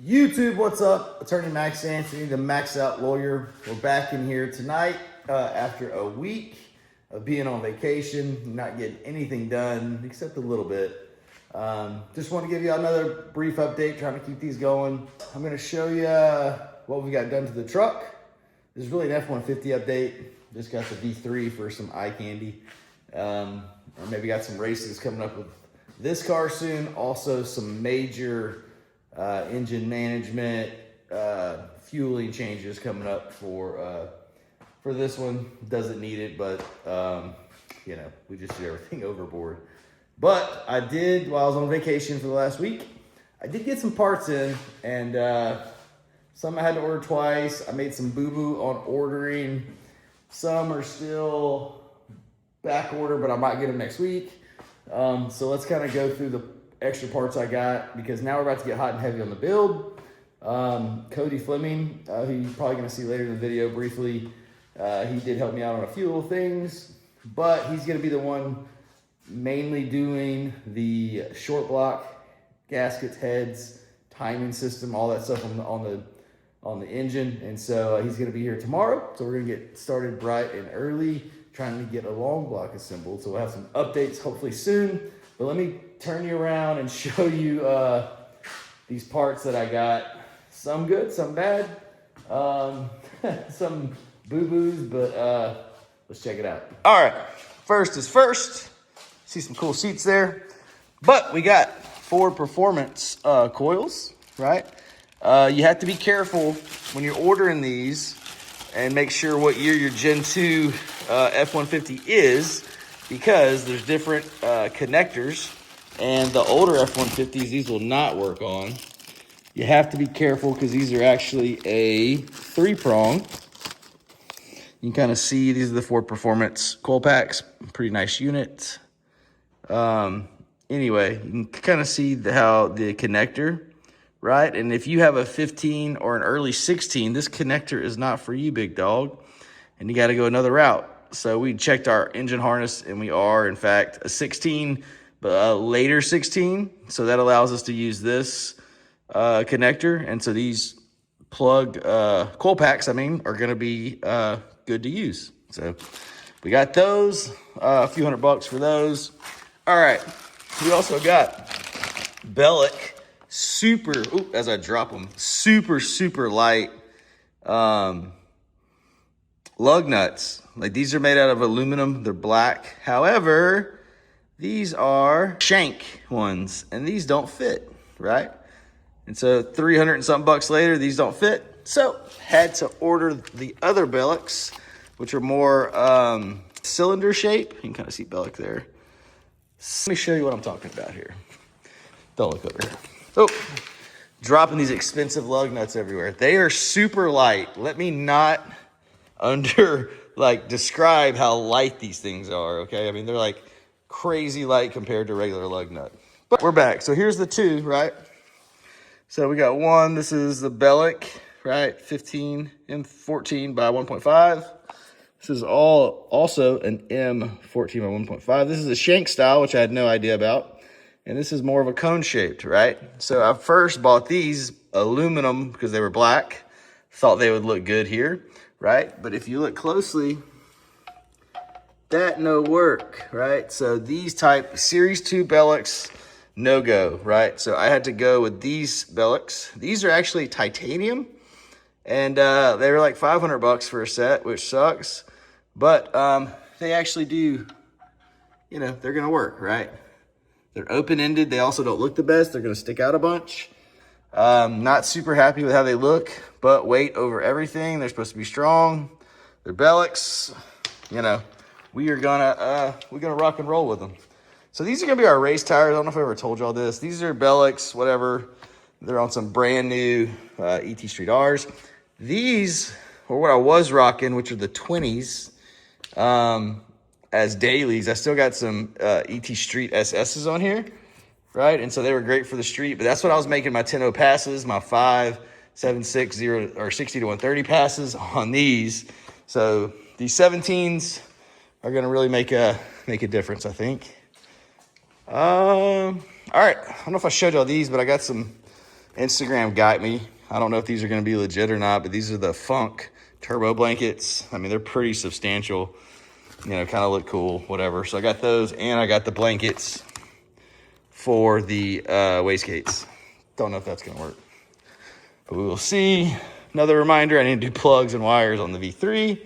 YouTube, what's up? Attorney Max Anthony, the Max Out Lawyer. We're back in here tonight after a week of being on vacation, not getting anything done except a little bit. Just want to give you another brief update, trying to keep these going. I'm going to show you what we got done to the truck. This is really an F150 update. Just got the V3 for some eye candy. Or maybe got some races coming up with this car soon. Also some major engine management, fueling changes coming up for this one. Doesn't need it, but you know, we just do everything overboard. But I did, while I was on vacation for the last week, I did get some parts in, and some I had to order twice. I made some boo-boo on ordering. Some are still back order, but I might get them next week. So let's kind of go through the extra parts I got, because now we're about to get hot and heavy on the build. Cody Fleming, who you're probably going to see later in the video briefly, he did help me out on a few little things, but he's going to be the one mainly doing the short block, gaskets, heads, timing system, all that stuff on the engine. And so he's going to be here tomorrow. So we're going to get started bright and early, trying to get a long block assembled. So we'll have some updates hopefully soon. But let me turn you around and show you these parts that I got. Some good, some bad, some boo-boos, but let's check it out. All right, first is first. See some cool seats there. But we got Ford Performance coils, right? You have to be careful when you're ordering these and make sure what year your Gen 2 F150 is, because there's different connectors, and the older F150s, these will not work on. You have to be careful because these are actually a 3-prong. You can kind of see these are the Ford Performance coil packs. Pretty nice unit. Anyway, you can kind of see how the connector, right? And if you have a 15 or an early 16, this connector is not for you, big dog, and you got to go another route. So we checked our engine harness, and we are, in fact, a 16, but a later 16. So that allows us to use this connector. And so these plug coil packs, are going to be good to use. So we got those, a few $100 for those. All right. We also got Belak super, as I drop them, super light lug nuts. Like, these are made out of aluminum. They're black. However, these are shank ones, and these don't fit, right? And so 300 and something bucks later, these don't fit. So had to order the other Belaks, which are more cylinder shape. You can kind of see Belak there. Let me show you what I'm talking about here. Don't look over here. Oh, dropping these expensive lug nuts everywhere. They are super light. Let me not describe how light these things are, okay? I mean, they're like crazy light compared to regular lug nut. But we're back. So here's the two, right? So we got one. This is the Belak, right? 15 M14 by 1.5. This is also an M14 by 1.5. This is a shank style, which I had no idea about. And this is more of a cone shaped, right? So I first bought these aluminum because they were black. Thought they would look good here, right? But if you look closely, that no work, right? So these type Series 2 Belaks, no go, right? So I had to go with these Belaks. These are actually titanium, and they were like $500 for a set, which sucks. But they actually do, you know, they're gonna work, right? They're open-ended. They also don't look the best. They're gonna stick out a bunch. Not super happy with how they look, but weight over everything. They're supposed to be strong. They're Belaks. You know, we're gonna rock and roll with them. So these are gonna be our race tires. I don't know if I ever told y'all this. These are Belaks, whatever. They're on some brand new ET Street R's. These are what I was rocking, which are the 20s as dailies. I still got some ET Street SS's on here, right? And so they were great for the street, but that's what I was making my 10-0 passes, my 5, 7, 6, 0, or 60 to 130 passes on these. So these 17s are gonna really make a difference, I think. All right, I don't know if I showed y'all these, but I got some Instagram got me. I don't know if these are going to be legit or not, but these are the Funk turbo blankets. I mean, they're pretty substantial, you know, kind of look cool, whatever. So I got those, and I got the blankets for the wastegates. Don't know if that's going to work, but we will see. Another reminder, I need to do plugs and wires on the V3,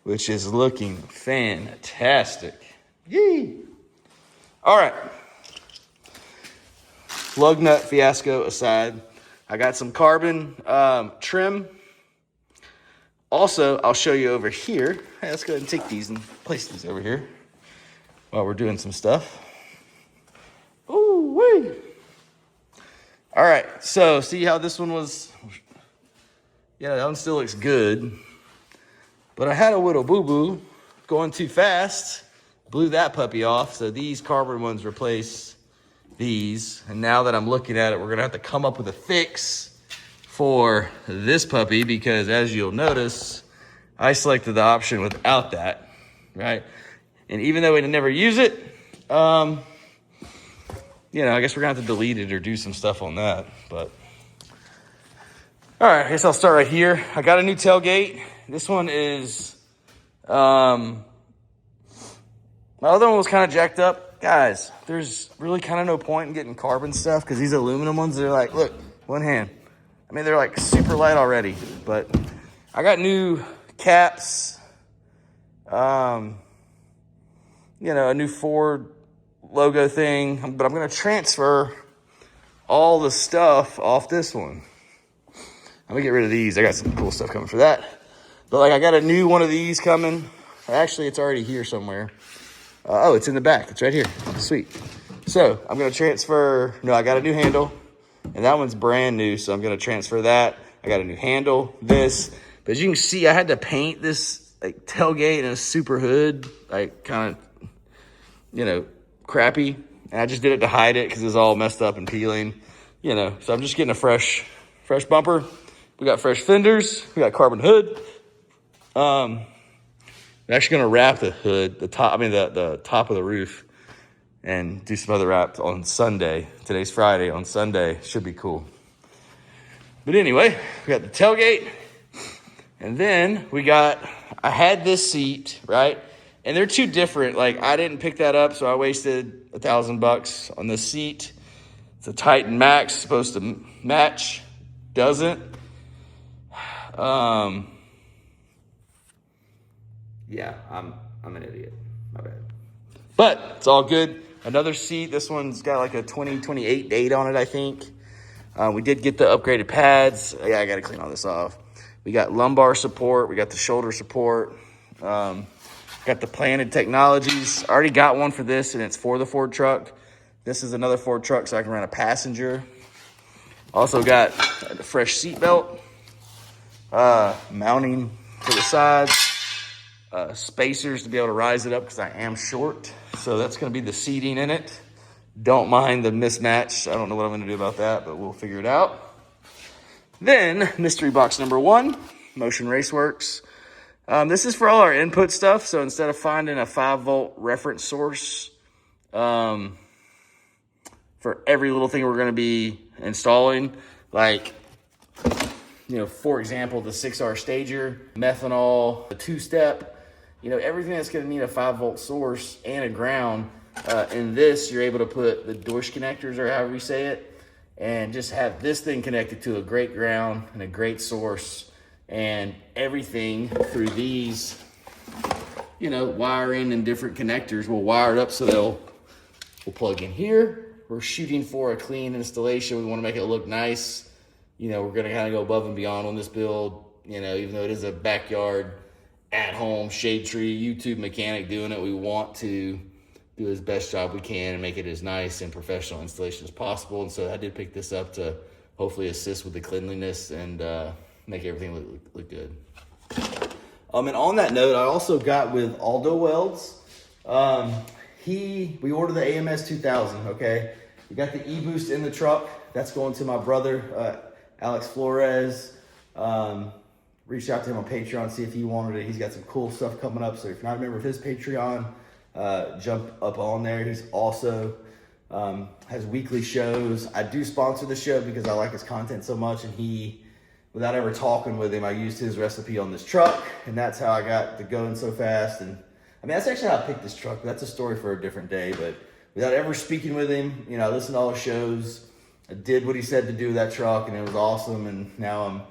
which is looking fantastic. Yee! All right. Lug nut fiasco aside, I got some carbon trim. Also, I'll show you over here. Hey, let's go ahead and take these and place these over here while we're doing some stuff. Ooh, wee. All right, so see how this one was? Yeah, that one still looks good. But I had a little boo-boo going too fast. Blew that puppy off. So these carbon ones replace these. And now that I'm looking at it, we're going to have to come up with a fix for this puppy, because as you'll notice, I selected the option without that, right? And even though we never use it, you know, I guess we're going to have to delete it or do some stuff on that. But all right, I guess I'll start right here. I got a new tailgate. This one is, my other one was kind of jacked up. Guys, there's really kind of no point in getting carbon stuff, because these aluminum ones, they're like, look, one hand. I mean, they're like super light already. But I got new caps, you know, a new Ford logo thing. But I'm going to transfer all the stuff off this one. I'm going to get rid of these. I got some cool stuff coming for that. But like, I got a new one of these coming. Actually, it's already here somewhere. Oh, it's in the back. It's right here. Sweet. So I'm going to transfer. No, I got a new handle, and that one's brand new. So I'm going to transfer that. I got a new handle, this. But as you can see, I had to paint this like tailgate and a super hood, like kind of, you know, crappy. And I just did it to hide it because it's all messed up and peeling, you know. So I'm just getting a fresh bumper. We got fresh fenders. We got carbon hood. I'm actually going to wrap the hood, the top of the roof, and do some other wraps on Sunday. Today's Friday. On Sunday, should be cool. But anyway, we got the tailgate. And then I had this seat, right? And they're two different. Like, I didn't pick that up, so I wasted $1,000 on this seat. It's a Titan Max, supposed to match. Doesn't. Yeah, I'm an idiot. My bad. But it's all good. Another seat. This one's got like a 2028 date on it, I think. We did get the upgraded pads. Yeah, I got to clean all this off. We got lumbar support. We got the shoulder support. Got the planted technologies. I already got one for this, and it's for the Ford truck. This is another Ford truck, so I can run a passenger. Also got a fresh seat belt. Mounting to the sides. Spacers to be able to rise it up because I am short. So that's going to be the seating in it. Don't mind the mismatch. I don't know what I'm going to do about that, but we'll figure it out. Then, mystery box number 1, Motion Raceworks. This is for all our input stuff. So instead of finding a 5-volt reference source for every little thing we're going to be installing, like, you know, for example, the 6R stager, methanol, the 2-step, you know, everything that's going to need a 5-volt source and a ground. In this, you're able to put the Dorsch connectors, or however you say it, and just have this thing connected to a great ground and a great source, and everything through these, you know, wiring and different connectors will wire it up so we'll plug in here. We're shooting for a clean installation. We want to make it look nice. You know, we're going to kind of go above and beyond on this build, you know, even though it is a backyard, at-home, shade tree, YouTube mechanic doing it. We want to do his best job we can and make it as nice and professional installation as possible. And so I did pick this up to hopefully assist with the cleanliness and make everything look good. And on that note, I also got with Aldo Welds. We ordered the AMS 2000, okay? We got the e-boost in the truck. That's going to my brother, Alex Flores. Reached out to him on Patreon, see if he wanted it. He's got some cool stuff coming up. So if you're not a member of his Patreon, jump up on there. He's also has weekly shows. I do sponsor the show because I like his content so much, and he, without ever talking with him, I used his recipe on this truck, and that's how I got to going so fast. And I mean, that's actually how I picked this truck. That's a story for a different day, but without ever speaking with him, you know, I listened to all his shows. I did what he said to do with that truck, and it was awesome. And now I'm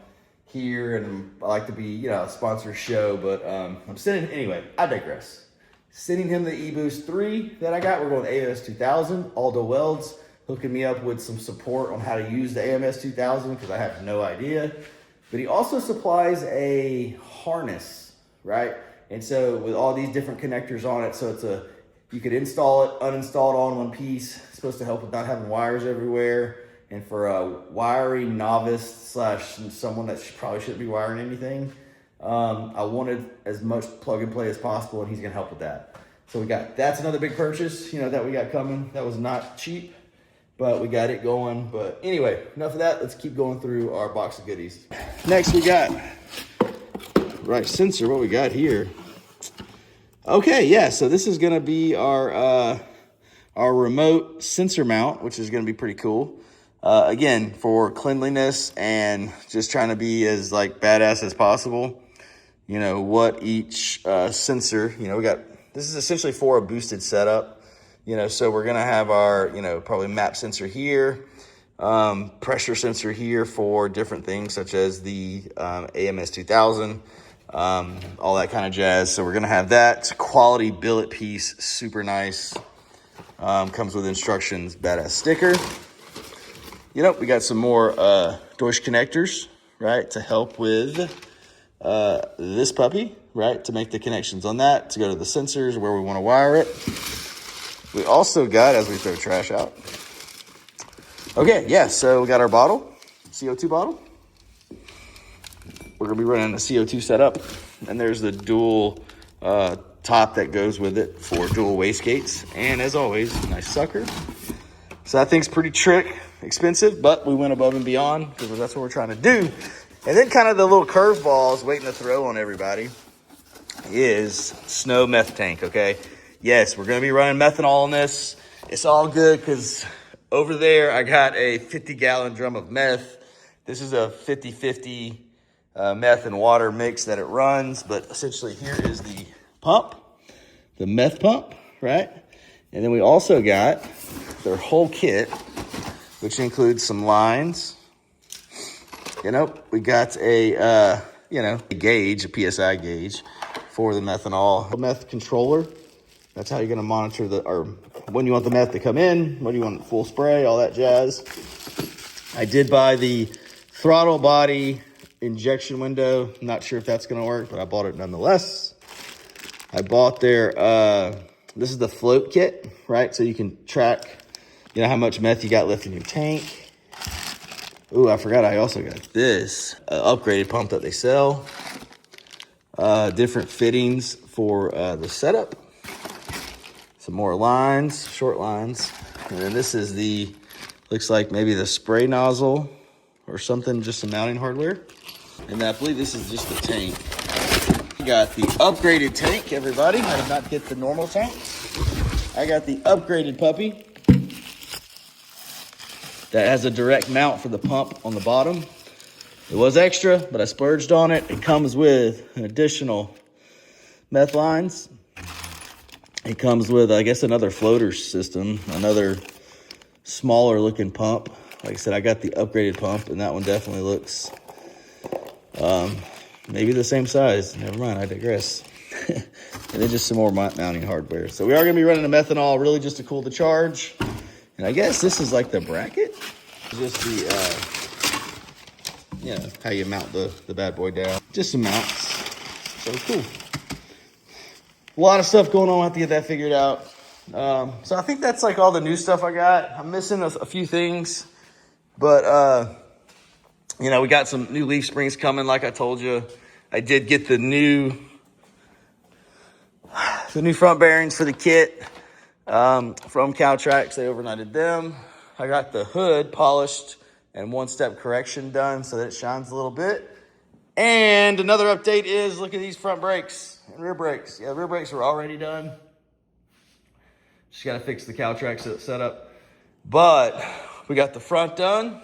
here, and I like to be, you know, sponsor a show, but I'm sending, anyway, I digress. Sending him the E-Boost 3 that I got. We're going AMS 2000, Aldo Welds, hooking me up with some support on how to use the AMS 2000 because I have no idea. But he also supplies a harness, right? And so with all these different connectors on it, so it's you could install it, uninstall it all in one piece. It's supposed to help with not having wires everywhere. And for a wiring novice slash someone that probably shouldn't be wiring anything, I wanted as much plug and play as possible, and he's gonna help with that. So that's another big purchase, you know, that we got coming. That was not cheap, but we got it going. But anyway, enough of that. Let's keep going through our box of goodies. Next we got, right, sensor, what we got here. Okay, yeah, so this is gonna be our remote sensor mount, which is gonna be pretty cool. Again, for cleanliness and just trying to be as like badass as possible. You know, what each sensor, you know, this is essentially for a boosted setup. You know, so we're gonna have our, you know, probably map sensor here, pressure sensor here for different things such as the AMS 2000, all that kind of jazz. So we're gonna have that. It's a quality billet piece, super nice. Comes with instructions, badass sticker. You know, we got some more Deutsch connectors, right, to help with this puppy, right, to make the connections on that, to go to the sensors where we want to wire it. We also got, as we throw trash out. Okay, yeah, so we got our bottle, CO2 bottle. We're going to be running a CO2 setup, and there's the dual top that goes with it for dual wastegates. And as always, nice sucker. So that thing's pretty expensive, but we went above and beyond because that's what we're trying to do. And then kind of the little curveball I was waiting to throw on everybody is snow meth tank, okay? Yes, we're going to be running methanol on this. It's all good because over there I got a 50-gallon drum of meth. This is a 50-50 meth and water mix that it runs, but essentially here is the pump, the meth pump, right? And then we also got their whole kit, which includes some lines. You know, we got a gauge, a PSI gauge for the methanol. A meth controller. That's how you're gonna monitor or when you want the meth to come in, when you want full spray, all that jazz. I did buy the throttle body injection window. Not sure if that's gonna work, but I bought it nonetheless. I bought their, this is the float kit, right? So you can track, you know, how much meth you got left in your tank. Ooh, I forgot I also got this upgraded pump that they sell. Different fittings for the setup. Some more lines, short lines. And then this is looks like maybe the spray nozzle or something, just some mounting hardware. And I believe this is just the tank. We got the upgraded tank, everybody. I did not get the normal tank. I got the upgraded puppy that has a direct mount for the pump on the bottom. It was extra, but I splurged on it. It comes with an additional meth lines. It comes with, I guess, another floater system, another smaller looking pump. Like I said, I got the upgraded pump, and that one definitely looks maybe the same size. Never mind, I digress. And then just some more mounting hardware. So we are going to be running a methanol, really just to cool the charge. And I guess this is like the bracket. Just the, you know, how you mount the bad boy down. Just some mounts. So cool. A lot of stuff going on. I have to get that figured out. So I think that's like all the new stuff I got. I'm missing a few things. But, you know, we got some new leaf springs coming, like I told you. I did get the new front bearings for the kit. From Caltrax, they overnighted them. I got the hood polished and one-step correction done so that it shines a little bit. And another update is, look at these front brakes and rear brakes. Yeah, rear brakes were already done. Just got to fix the Caltrax setup. But we got the front done.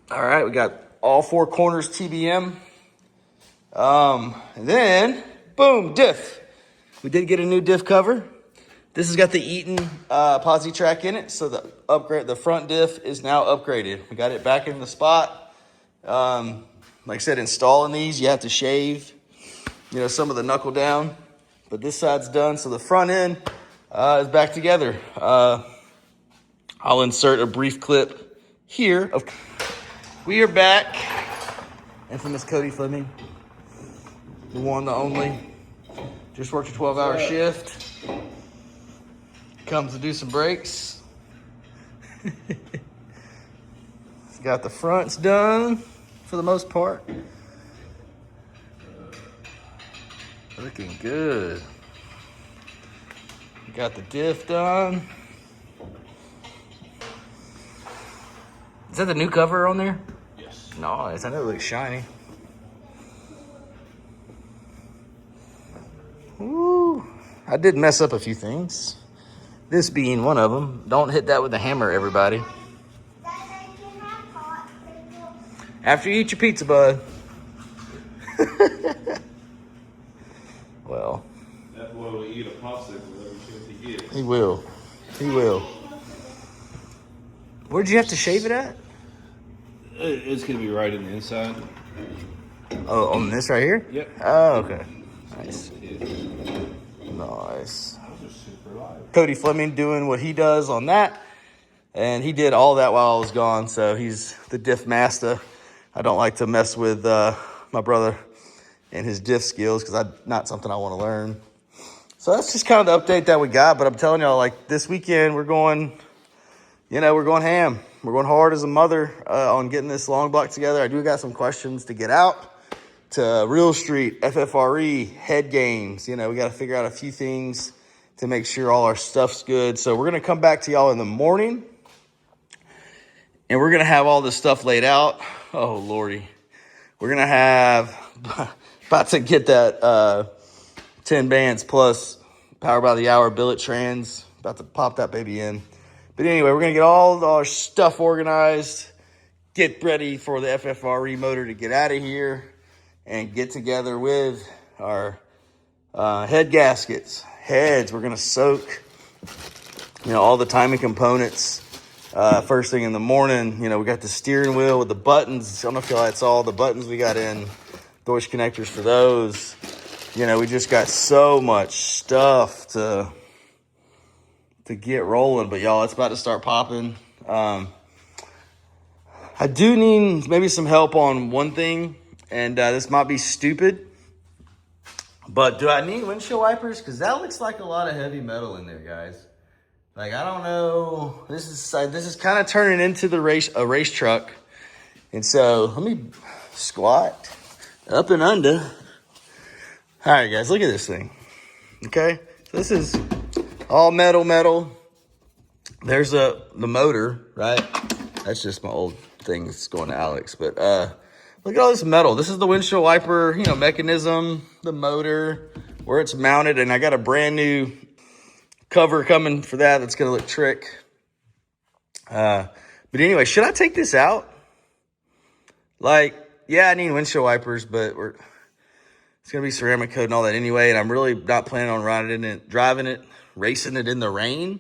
All right, we got all 4 corners TBM. And then, boom, diff. We did get a new diff cover. This has got the Eaton posi track in it, so the front diff is now upgraded. We got it back in the spot. Like I said, installing these, you have to shave, some of the knuckle down, but this side's done, so the front end is back together. I'll insert a brief clip here. We are back. Infamous Cody Fleming, the one, the only. Just worked a 12-hour shift. Comes to do some brakes. Got the fronts done for the most part. Looking good. Got the diff done. Is that the new cover on there? Yes. Nice. I know it looks shiny. Woo. I did mess up a few things. This being one of them. Don't hit that with a hammer, everybody. After you eat your pizza, bud. Well. That boy will eat a popsicle every chance he gets. He will. He will. Where'd you have to shave it at? It's going to be right in the inside. Oh, on this right here? Yep. Oh, okay. Nice. Nice. Cody Fleming doing what he does on that. And he did all that while I was gone, so he's the diff master. I don't like to mess with my brother and his diff skills because that's not something I want to learn. So that's just kind of the update that we got. But I'm telling y'all, like this weekend, we're going ham. We're going hard as a mother on getting this long block together. I do got some questions to get out to Real Street, FFRE, head games. We got to figure out a few things to make sure all our stuff's good. So we're going to come back to y'all in the morning. And we're going to have all this stuff laid out. Oh, Lordy. We're going to have, about to get that 10 bands plus Power by the Hour billet trans. About to pop that baby in. But anyway, we're going to get all our stuff organized. Get ready for the FFRE motor to get out of here. And get together with our head gaskets. Heads, we're going to soak, all the timing components. First thing in the morning, we got the steering wheel with the buttons. I don't know if y'all saw the buttons we got in. Deutsch connectors for those. We just got so much stuff to get rolling. But y'all, it's about to start popping. I do need maybe some help on one thing. And this might be stupid. But do I need windshield wipers? Because that looks like a lot of heavy metal in there, guys. Like, I don't know. This is kind of turning into a race truck. And so let me squat up and under. All right, guys, look at this thing. Okay, so this is all metal. There's the motor, right? That's just my old thing that's going to Alex. But look at all this metal. This is the windshield wiper, mechanism, the motor, where it's mounted, and I got a brand new cover coming for that. That's gonna look trick. But anyway, should I take this out? Like, yeah, I need windshield wipers, but it's gonna be ceramic coat and all that anyway. And I'm really not planning on driving it, racing it in the rain.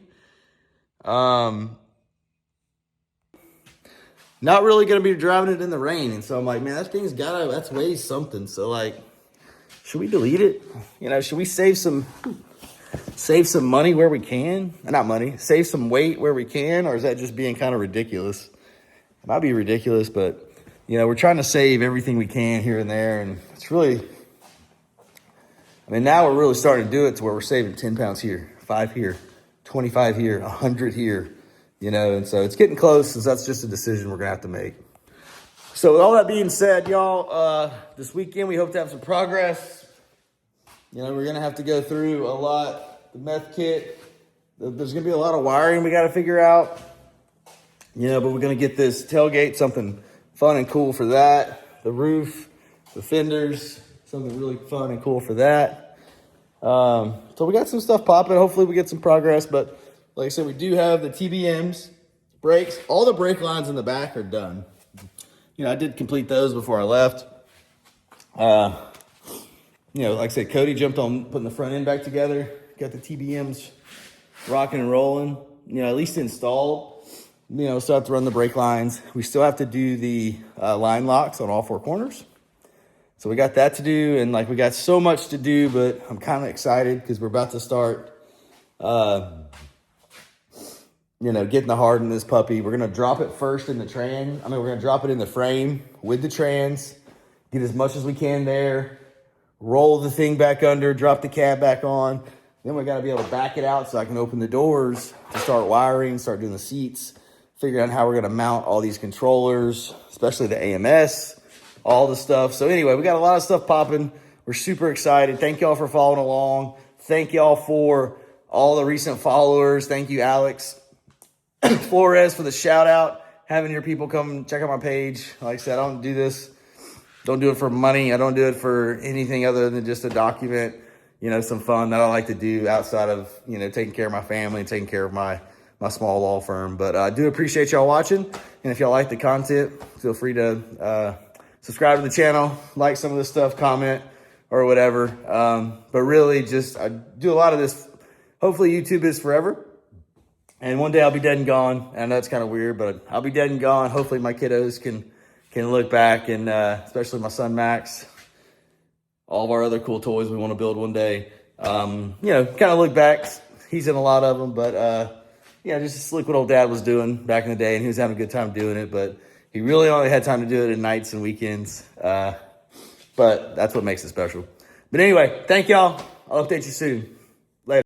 Not really gonna be driving it in the rain. And so I'm like, man, that weighs something. So like, should we delete it? Should we save some money where we can? Not money, save some weight where we can, or is that just being kind of ridiculous? It might be ridiculous, but we're trying to save everything we can here and there, and it's really, now we're really starting to do it to where we're saving 10 pounds here, 5 here, 25 here, 100 here, and so it's getting close, since that's just a decision we're gonna have to make. So with all that being said, y'all, this weekend we hope to have some progress. We're gonna have to go through a lot. The meth kit, there's gonna be a lot of wiring we gotta figure out. But we're gonna get this tailgate, something fun and cool for that. The roof, the fenders, something really fun and cool for that. So we got some stuff popping. Hopefully we get some progress, but like I said, we do have the TBMs, brakes. All the brake lines in the back are done. You know, I did complete those before I left. You know, like I said, Cody jumped on putting the front end back together. Got the TBMs rocking and rolling. You know, at least installed. You know, still have to run the brake lines. We still have to do the line locks on all 4 corners. So we got that to do, and like we got so much to do, but I'm kind of excited because we're about to start, you know, getting the hard in this puppy. We're gonna drop it first in the we're gonna drop it in the frame with the trans, get as much as we can there, roll the thing back under, drop the cab back on. Then we gotta be able to back it out so I can open the doors to start wiring, start doing the seats, figure out how we're gonna mount all these controllers, especially the AMS, all the stuff. So anyway, we got a lot of stuff popping. We're super excited. Thank y'all for following along. Thank y'all for all the recent followers. Thank you, Alex Flores, for the shout out, having your people come check out my page. Like I said, I don't do this. Don't do it for money. I don't do it for anything other than just to document, you know, some fun that I like to do outside of, you know, taking care of my family and taking care of my small law firm. But I do appreciate y'all watching. And if y'all like the content, feel free to subscribe to the channel, like some of this stuff, comment, or whatever. But really, just I do a lot of this. Hopefully, YouTube is forever. And one day I'll be dead and gone. I know it's kind of weird, but I'll be dead and gone. Hopefully my kiddos can look back, and especially my son Max, all of our other cool toys we want to build one day. You know, kind of look back. He's in a lot of them, but yeah, just look what old dad was doing back in the day, and he was having a good time doing it. But he really only had time to do it at nights and weekends. But that's what makes it special. But anyway, thank y'all. I'll update you soon.